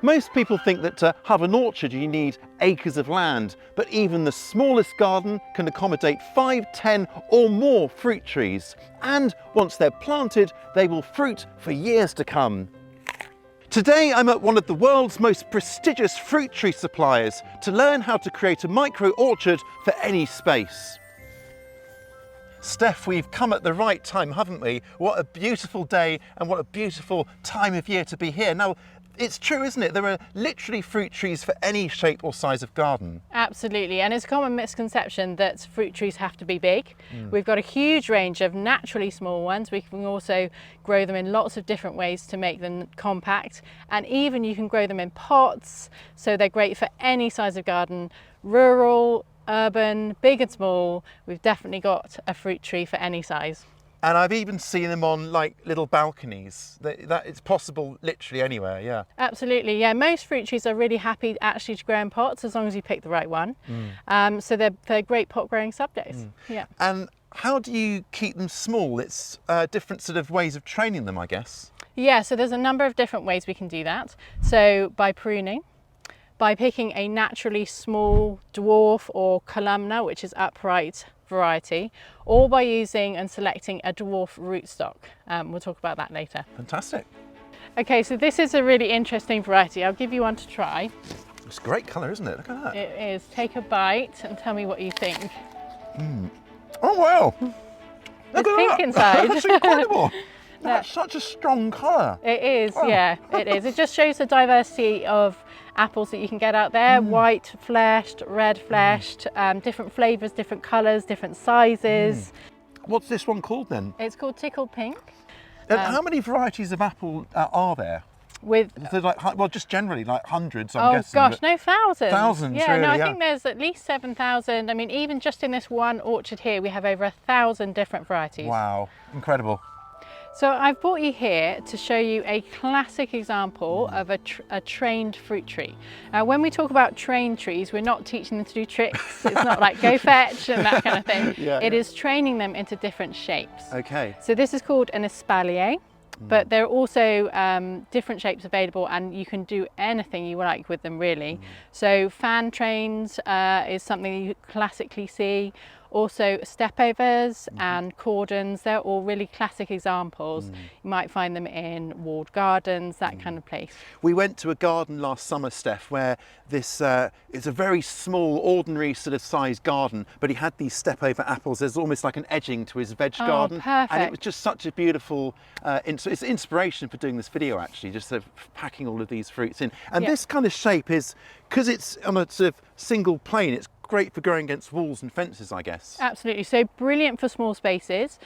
Most people think that to have an orchard you need acres of land, but even the smallest garden can accommodate 5, 10 or more fruit trees. And once they're planted, they will fruit for years to come. Today I'm at one of the world's most prestigious fruit tree suppliers to learn how to create a micro orchard for any space. Steph, we've come at the right time, haven't we? What a beautiful day and what a beautiful time of year to be here. Now, it's true, isn't it? There are literally fruit trees for any shape or size of garden. Absolutely, and it's a common misconception that fruit trees have to be big. We've got a huge range of naturally small ones. We can also grow them in lots of different ways to make them compact, and even you can grow them in pots, so they're great for any size of garden, rural, urban, big and small. We've definitely got a fruit tree for any size. And I've even seen them on like little balconies. That it's possible literally anywhere, yeah. Absolutely, yeah. Most fruit trees are really happy actually to grow in pots as long as you pick the right one. So they're great pot growing subjects. Yeah. And how do you keep them small? It's different sort of ways of training them, I guess. Yeah, so there's a number of different ways we can do that. So by pruning, by picking a naturally small dwarf or columnar, which is upright variety, or by using and selecting a dwarf rootstock. We'll talk about that later. Fantastic. Okay, so this is a really interesting variety. I'll give you one to try. It's a great colour, isn't it? Look at that. It is. Take a bite and tell me what you think. Oh wow! It's pink inside. That's incredible. That's such a strong colour. It is, yeah, it is. It just shows the diversity of apples that you can get out there. White fleshed, red fleshed, different flavours, different colours, different sizes. What's this one called then? It's called tickled pink. And how many varieties of apple are there? With like, well, just generally like hundreds, I'm guessing. Oh gosh, no, thousands. Thousands, yeah, really, no, I think there's at least 7,000. I mean, even just in this one orchard here, we have over 1,000 different varieties. Wow, incredible. So I've brought you here to show you a classic example of a trained fruit tree. Now, when we talk about trained trees, we're not teaching them to do tricks. It's not like go fetch and that kind of thing. It is training them into different shapes. Okay. So this is called an espalier, but there are also different shapes available, and you can do anything you like with them, really. So fan trains is something you classically see. Also stepovers and cordons, they're all really classic examples. You might find them in walled gardens, that kind of place. We went to a garden last summer, Steph, where this it's a very small, ordinary sort of sized garden, but he had these stepover apples. There's almost like an edging to his veg garden. Perfect. And it was just such a beautiful, it's inspiration for doing this video actually, just sort of packing all of these fruits in. And this kind of shape is, because it's on a sort of single plane, it's great for growing against walls and fences, I guess. Absolutely, so brilliant for small spaces.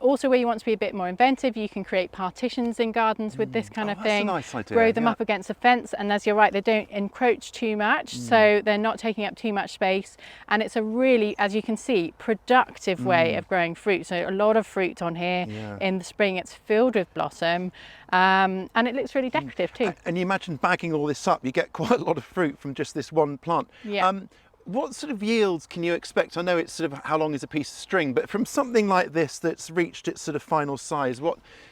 Also where you want to be a bit more inventive, you can create partitions in gardens with this kind of thing. That's a nice idea. Grow them up against a fence, and as you're right, they don't encroach too much, so they're not taking up too much space. And it's a really, as you can see, productive way of growing fruit. So a lot of fruit on here. In the spring, it's filled with blossom. And it looks really decorative too. And you imagine bagging all this up, you get quite a lot of fruit from just this one plant. What sort of yields can you expect? I know it's sort of how long is a piece of string, but from something like this that's reached its sort of final size,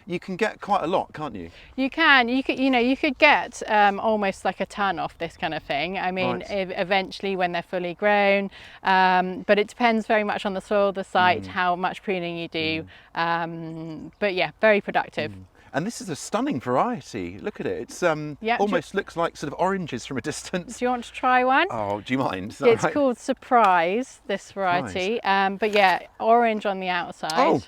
you can get quite a lot, can't you? You can. You could get almost like a ton off this kind of thing. I mean, eventually when they're fully grown, but it depends very much on the soil, the site, how much pruning you do. But yeah, very productive. And this is a stunning variety. Look at it. It's almost looks like sort of oranges from a distance. Do you want to try one? Oh, do you mind? It's called Surprise, this variety. But yeah, orange on the outside. Oh.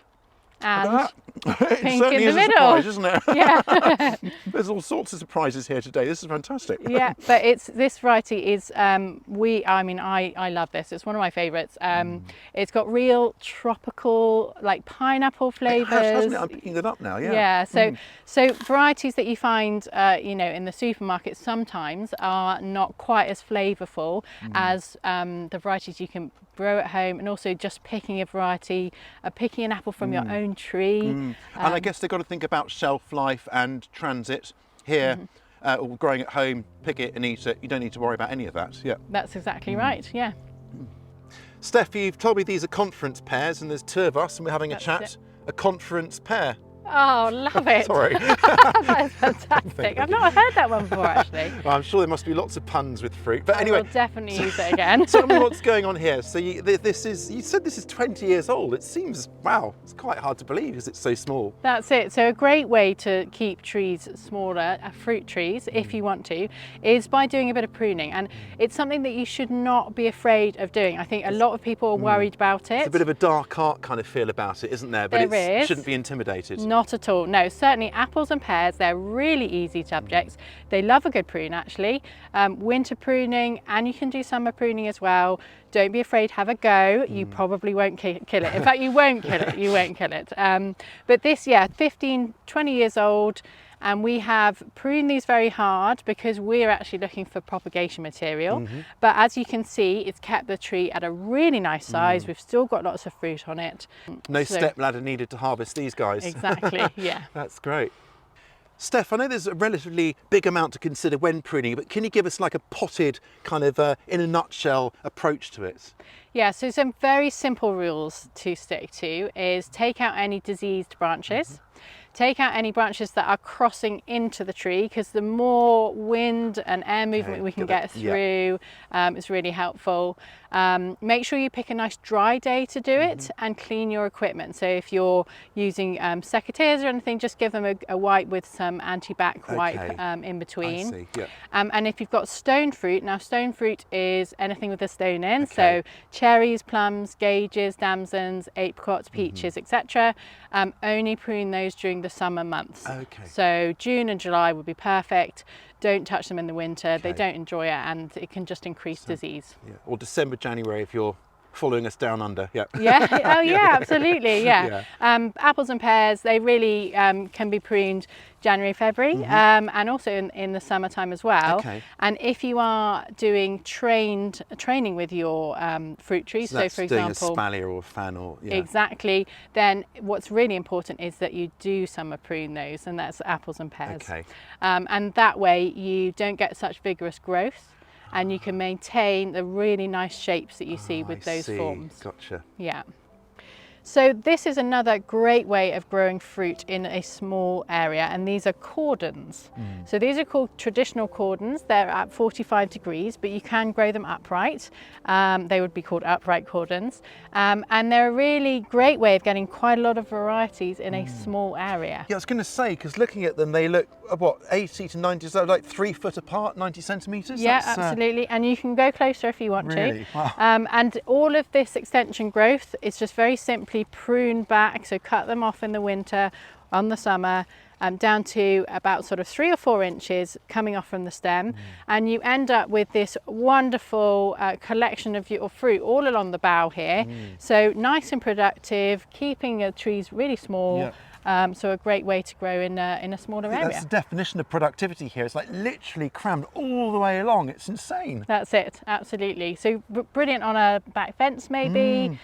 And it pink certainly in the is middle. A surprise, isn't it? Yeah. There's all sorts of surprises here today. This is fantastic. Yeah, but this variety is I love this. It's one of my favourites. It's got real tropical, like pineapple flavours. It has, hasn't it? I'm picking that up now. Yeah. Yeah. So varieties that you find, in the supermarket sometimes are not quite as flavourful as the varieties you can grow at home, and also just picking a variety, picking an apple from your own tree. And I guess they've got to think about shelf life and transit here, or growing at home, pick it and eat it. You don't need to worry about any of that. Yeah, that's exactly right. Yeah. Steph, you've told me these are conference pears, and there's two of us, and we're having a chat. A conference pear. Oh, love it. Sorry. That is fantastic. I've not heard that one before, actually. Well, I'm sure there must be lots of puns with fruit. But anyway, We'll definitely use it again. tell me what's going on here. So you said this is 20 years old. It seems, wow, it's quite hard to believe because it's so small. That's it. So a great way to keep trees smaller, fruit trees, if you want to, is by doing a bit of pruning. And it's something that you should not be afraid of doing. I think a lot of people are worried about it. It's a bit of a dark art kind of feel about it, isn't there? But it shouldn't be intimidated. Not at all. No, certainly apples and pears, they're really easy subjects. They love a good prune, actually. Winter pruning, and you can do summer pruning as well. Don't be afraid, have a go. You probably won't kill it. In fact, you won't kill it. You won't kill it. But this, 15, 20 years old, and we have pruned these very hard because we're actually looking for propagation material. But as you can see, it's kept the tree at a really nice size. We've still got lots of fruit on it. No step ladder needed to harvest these guys. Exactly, yeah. That's great. Steph, I know there's a relatively big amount to consider when pruning, but can you give us like a potted kind of, in a nutshell, approach to it? Yeah, so some very simple rules to stick to is take out any diseased branches. Take out any branches that are crossing into the tree, because the more wind and air movement we can get through is really helpful. Make sure you pick a nice dry day to do it and clean your equipment. So if you're using secateurs or anything, just give them a wipe with some anti-bac wipe in between. I see. Yeah. And if you've got stone fruit, now stone fruit is anything with a stone in, so cherries, plums, gauges, damsons, apricots, peaches, etc. Only prune those during the summer months. So June and July would be perfect. Don't touch them in the winter. They don't enjoy it, and it can just increase disease. Yeah. Or December, January if you're following us down under. Yeah. Oh yeah, absolutely. Yeah. Apples and pears, they really can be pruned January, February, and also in the summertime as well. And if you are doing training with your fruit trees, so for example, a spalier or a fan or exactly, then what's really important is that you do summer prune those, and that's apples and pears. And that way you don't get such vigorous growth, and you can maintain the really nice shapes that you see with those forms. Gotcha. Yeah. So this is another great way of growing fruit in a small area, and these are cordons. So these are called traditional cordons. They're at 45 degrees, but you can grow them upright. They would be called upright cordons. And they're a really great way of getting quite a lot of varieties in a small area. Yeah, I was going to say, because looking at them, they look, what, 80 to 90, so like 3 foot apart, 90 centimetres? Yeah, absolutely. And you can go closer if you want to. Wow. And all of this extension growth is just very simply pruned back, so cut them off in the winter, on the summer, down to about sort of 3 or 4 inches coming off from the stem, and you end up with this wonderful collection of your fruit all along the bough here. So nice and productive, keeping the trees really small. So a great way to grow in a smaller area. That's the definition of productivity here. It's like literally crammed all the way along. It's insane. That's it, absolutely. So brilliant on a back fence maybe,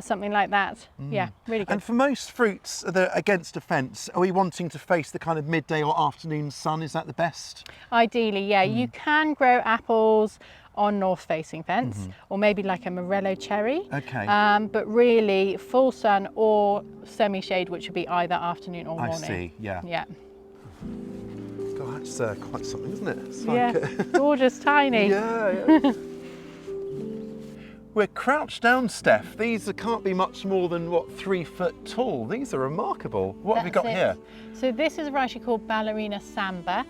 something like that. Yeah, really good. And for most fruits that are against a fence, are we wanting to face the kind of midday or afternoon sun? Is that the best? Ideally, yeah. You can grow apples on north-facing fence, or maybe like a Morello cherry. But really full sun or semi-shade, which would be either afternoon or morning. I see, yeah. God, that's quite something, isn't it? It's like gorgeous, tiny. Yeah. We're crouched down, Steph. These can't be much more than, what, 3 foot tall. These are remarkable. What have we got here? So this is a variety called Ballerina Samba,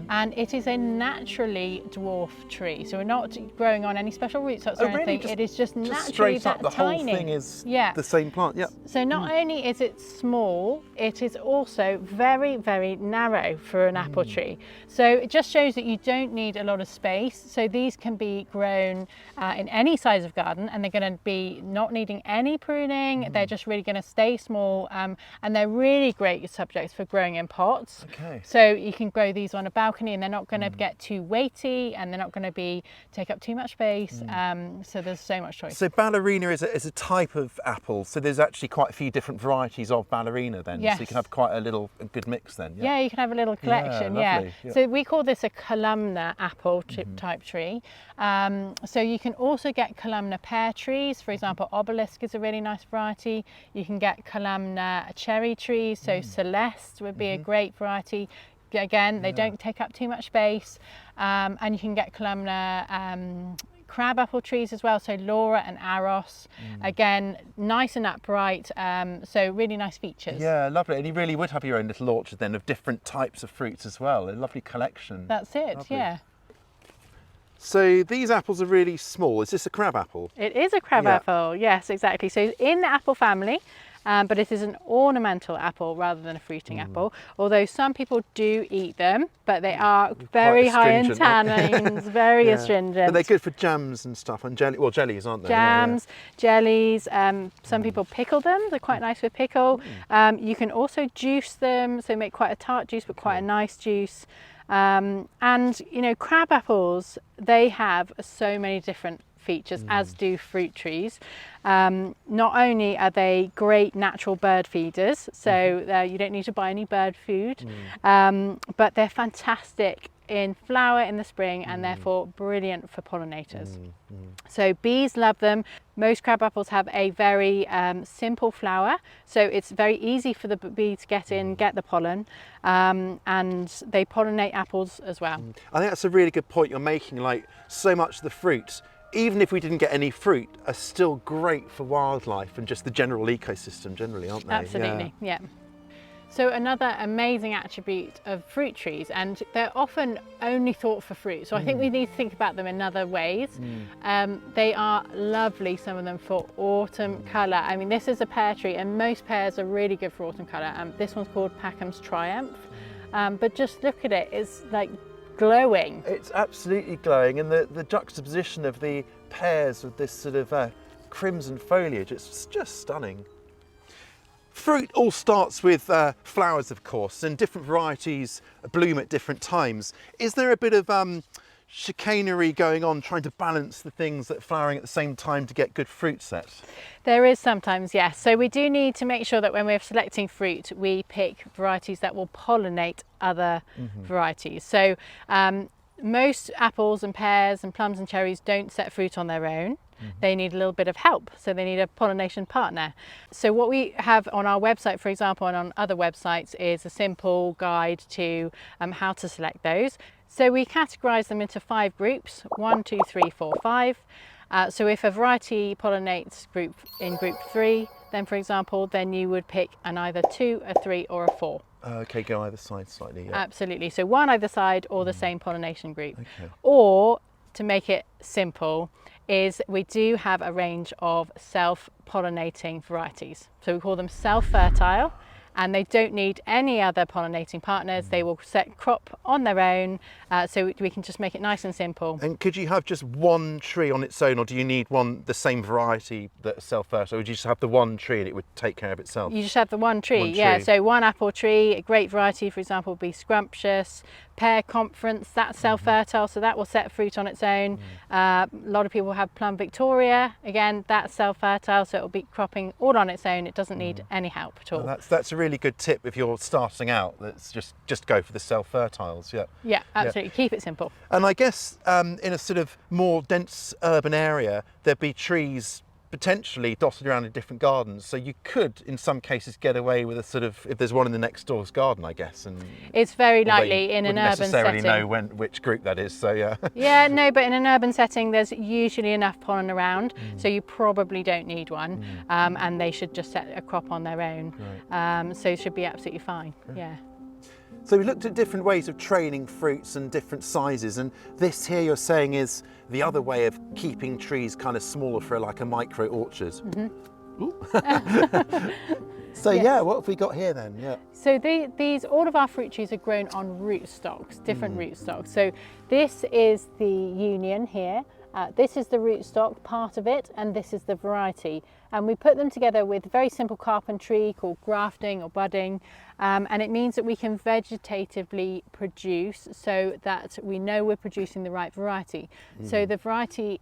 and it is a naturally dwarf tree. So we're not growing on any special root stocks or anything. It is just naturally straight up, the tiny. whole thing is the same plant. So not only is it small, it is also very, very narrow for an apple tree. So it just shows that you don't need a lot of space. So these can be grown in any size of garden, and they're going to be not needing any pruning. They're just really going to stay small, and they're really great subjects for growing in pots. So you can grow these on a balcony, and they're not going to get too weighty, and they're not going to take up too much space. So there's so much choice. So Ballerina is a type of apple. So there's actually quite a few different varieties of Ballerina then. So you can have quite a good mix then. Yeah, you can have a little collection. So we call this a columnar apple type tree. So you can also get columnar pear trees, for example, obelisk is a really nice variety. You can get columnar cherry trees, so Celeste would be a great variety. Again, they don't take up too much space, and you can get columnar crabapple trees as well, so Laura and Aros. Again, nice and upright, so really nice features. Yeah, lovely. And you really would have your own little orchard then of different types of fruits as well. A lovely collection. That's it, Lovely. yeah. So these apples are really small. Is this a crab apple? It is a crab apple, yes, exactly. So it's in the apple family, but it is an ornamental apple rather than a fruiting apple. Although some people do eat them, but they are very high in tannins, very astringent. But they're good for jams and stuff, and jelly, well, jellies, aren't they? Jams, jellies. Some people pickle them. They're quite nice with pickle. You can also juice them, so make quite a tart juice, but quite a nice juice. And you know, crab apples, they have so many different features, as do fruit trees. Not only are they great natural bird feeders, so you don't need to buy any bird food, but they're fantastic in flower in the spring and therefore brilliant for pollinators. So bees love them. Most crab apples have a very simple flower, so it's very easy for the bee to get in, get the pollen, and they pollinate apples as well. I think that's a really good point you're making. Like, so much of the fruit, even if we didn't get any fruit, are still great for wildlife and just the general ecosystem generally, aren't they? Absolutely, yeah. So another amazing attribute of fruit trees, and they're often only thought for fruit, so I think we need to think about them in other ways. They are lovely, some of them, for autumn colour. I mean, this is a pear tree, and most pears are really good for autumn colour. This one's called Packham's Triumph, but just look at it, it's like glowing. It's absolutely glowing, and the juxtaposition of the pears with this sort of crimson foliage, it's just stunning. Fruit all starts with flowers, of course, and different varieties bloom at different times. Is there a bit of chicanery going on, trying to balance the things that are flowering at the same time to get good fruit sets? There is sometimes, yes. So we do need to make sure that when we're selecting fruit, we pick varieties that will pollinate other varieties. So most apples and pears and plums and cherries don't set fruit on their own. They need a little bit of help, so they need a pollination partner. So what we have on our website, for example, and on other websites, is a simple guide to how to select those. So we categorise them into 5 groups, 1, 2, 3, 4, 5. So if a variety pollinates in group 3, then for example, then you would pick an either 2, a 3 or a 4. Okay, go either side slightly. Yeah. Absolutely, so one either side or the same pollination group. Okay. Or, to make it simple, is we do have a range of self-pollinating varieties. So we call them self-fertile, and they don't need any other pollinating partners. They will set crop on their own, so we can just make it nice and simple. And could you have just one tree on its own, or do you need the same variety that's self-fertile, or would you just have the one tree and it would take care of itself? You just have the one tree, One yeah. tree. So one apple tree, a great variety, for example, would be Scrumptious. Pear Conference, that's self-fertile, so that will set fruit on its own. A lot of people have Plum Victoria, again, that's self-fertile, so it will be cropping all on its own. It doesn't need any help at all. Well, that's a really good tip if you're starting out. Let's just go for the self-fertiles. Yeah, absolutely. Keep it simple. And I guess in a sort of more dense urban area, there'd be trees potentially dotted around in different gardens, so you could in some cases get away with a sort of, if there's one in the next door's garden, I guess. And it's very likely in an urban setting. Necessarily know which group that is, so yeah. Yeah, no, but in an urban setting there's usually enough pollen around, so you probably don't need one, and they should just set a crop on their own. Right. So it should be absolutely fine. Okay. Yeah. So we looked at different ways of training fruits and different sizes, and this here you're saying is the other way of keeping trees kind of smaller for like a micro orchard. So yes. Yeah, what have we got here then? Yeah. So all of our fruit trees are grown on rootstocks, different rootstocks. So this is the union here. This is the rootstock, part of it, and this is the variety. And we put them together with very simple carpentry called grafting or budding, and it means that we can vegetatively produce so that we know we're producing the right variety. So the variety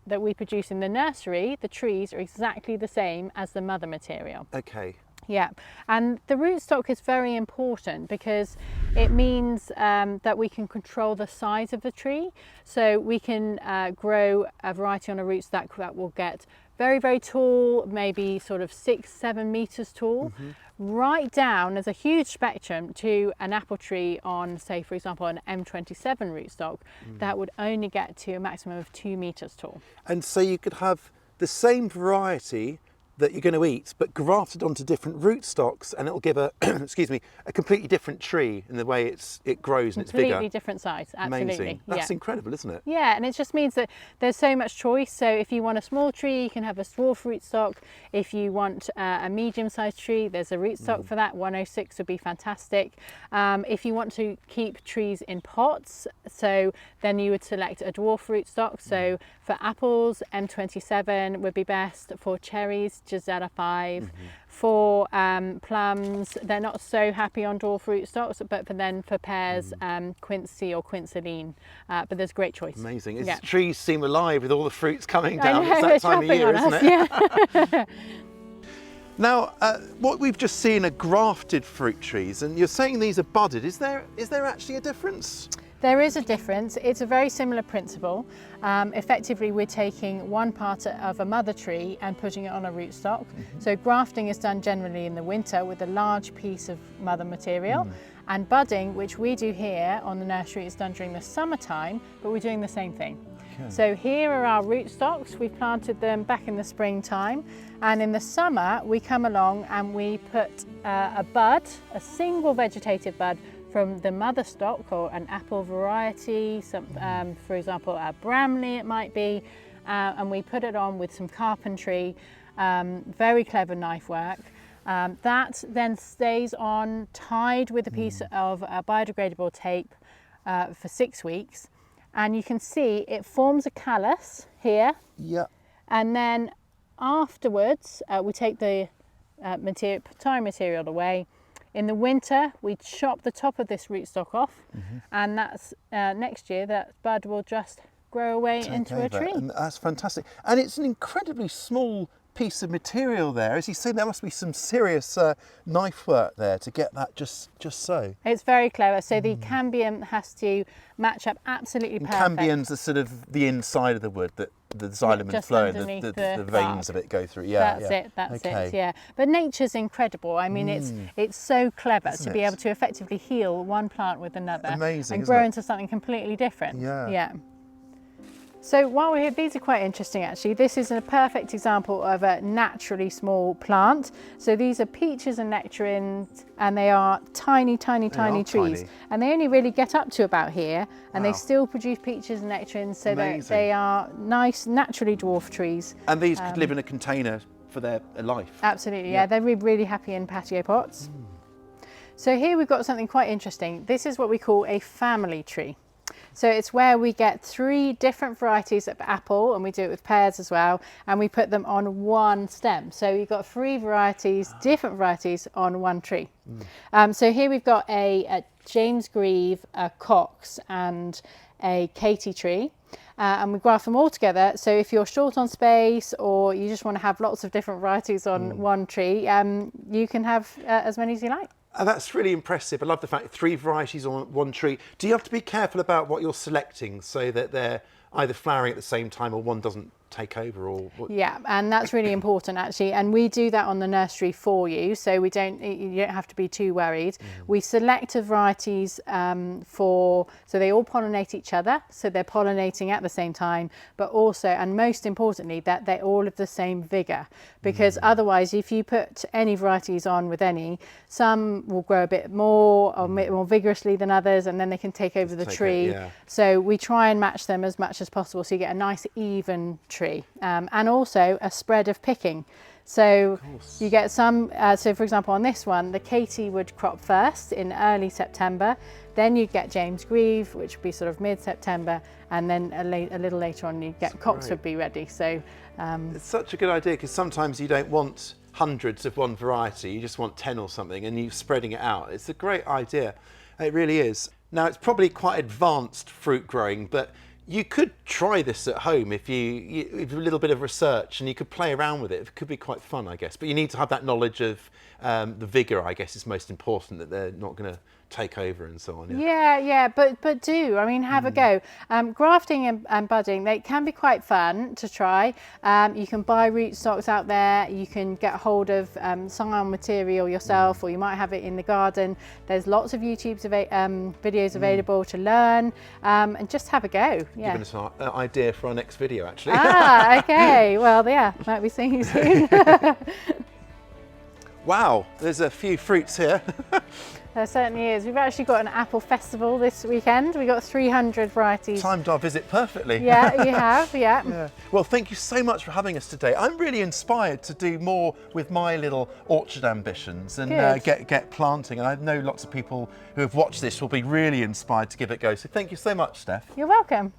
that we produce in the nursery, the trees are exactly the same as the mother material. Okay. Yeah, and the rootstock is very important because it means that we can control the size of the tree. So we can grow a variety on a rootstock that will get very, very tall, maybe sort of 6-7 meters tall, right down. There's a huge spectrum to an apple tree on, say, for example, an M27 rootstock that would only get to a maximum of 2 meters tall. And so you could have the same variety that you're going to eat, but grafted onto different rootstocks, and it'll give a excuse me, a completely different tree in the way it grows and it's bigger. Completely different size, absolutely. Amazing. That's incredible, isn't it? Yeah, and it just means that there's so much choice. So if you want a small tree, you can have a dwarf rootstock. If you want a medium-sized tree, there's a rootstock for that. 106 would be fantastic. If you want to keep trees in pots, so then you would select a dwarf rootstock. So for apples, M27 would be best. For cherries, Gisela 5. For plums, they're not so happy on dwarf rootstocks, but for pears, Quincy or Quinceline. But there's great choice. Amazing. The trees seem alive with all the fruits coming down. I know, it's that time of year, isn't it? Yeah. Now, what we've just seen are grafted fruit trees, and you're saying these are budded. Is there actually a difference? There is a difference. It's a very similar principle. Effectively, we're taking one part of a mother tree and putting it on a rootstock. So grafting is done generally in the winter with a large piece of mother material. And budding, which we do here on the nursery, is done during the summertime, but we're doing the same thing. Okay. So here are our rootstocks. We planted them back in the springtime. And in the summer, we come along and we put a bud, a single vegetative bud, from the mother stock or an apple variety, for example, a Bramley it might be, and we put it on with some carpentry, very clever knife work. That then stays on tied with a piece of biodegradable tape for 6 weeks, and you can see it forms a callus here. Yeah. And then afterwards, we take the tying material away. In the winter, we chop the top of this rootstock off, and that's next year that bud will just grow away into a tree. And that's fantastic. And it's an incredibly small piece of material there. As you say, there must be some serious knife work there to get that just so. It's very clever. So the cambium has to match up absolutely perfect. Cambium's the sort of the inside of the wood that the xylem flow, the veins of it go through. Yeah, that's it. Yeah, but nature's incredible. I mean, it's so clever to be able to effectively heal one plant with another. Amazing, and grow into something completely different. Yeah. So while we're here, these are quite interesting actually. This is a perfect example of a naturally small plant. So these are peaches and nectarines, and they are tiny trees. Tiny. And they only really get up to about here, and they still produce peaches and nectarines, so they are nice, naturally dwarf trees. And these could live in a container for their life. Absolutely, yeah. They're really happy in patio pots. So here we've got something quite interesting. This is what we call a family tree. So it's where we get 3 different varieties of apple, and we do it with pears as well, and we put them on one stem. So you've got 3 varieties, different varieties on one tree. So here we've got a James Grieve, a Cox and a Katie tree. And we graft them all together. So if you're short on space or you just want to have lots of different varieties on one tree, you can have as many as you like. That's really impressive. I love the fact 3 varieties on one tree. Do you have to be careful about what you're selecting so that they're either flowering at the same time or one doesn't take over? Or what? Yeah, and that's really important actually, and we do that on the nursery for you, so you don't have to be too worried. We select varieties so they all pollinate each other, so they're pollinating at the same time, but also, and most importantly, that they're all of the same vigor, because otherwise if you put any varieties on with any, some will grow a bit more or more vigorously than others, and then they can take over the tree. So we try and match them as much as possible so you get a nice even tree. And also a spread of picking. So you get some, so for example on this one, the Katie would crop first in early September, then you'd get James Grieve, which would be sort of mid-September, and then a little later on you'd get Cox would be ready. So it's such a good idea, because sometimes you don't want hundreds of one variety, you just want 10 or something, and you're spreading it out. It's a great idea, it really is. Now it's probably quite advanced fruit growing, but You could try this at home if if a little bit of research, and you could play around with it. It could be quite fun, I guess. But you need to have that knowledge of the vigour, I guess, is most important, that they're not going to take over and so on. Yeah, but do, I mean, have a go. Grafting and budding, they can be quite fun to try. You can buy rootstocks out there, you can get hold of some material yourself, or you might have it in the garden. There's lots of YouTube videos available to learn, and just have a go. Yeah. Giving us an idea for our next video, actually. Okay, well, yeah, might be seeing you soon. Wow, there's a few fruits here. There certainly is. We've actually got an apple festival this weekend. We've got 300 varieties. Timed our visit perfectly. Yeah, you have, yeah. Well, thank you so much for having us today. I'm really inspired to do more with my little orchard ambitions and get planting. And I know lots of people who have watched this will be really inspired to give it a go. So thank you so much, Steph. You're welcome.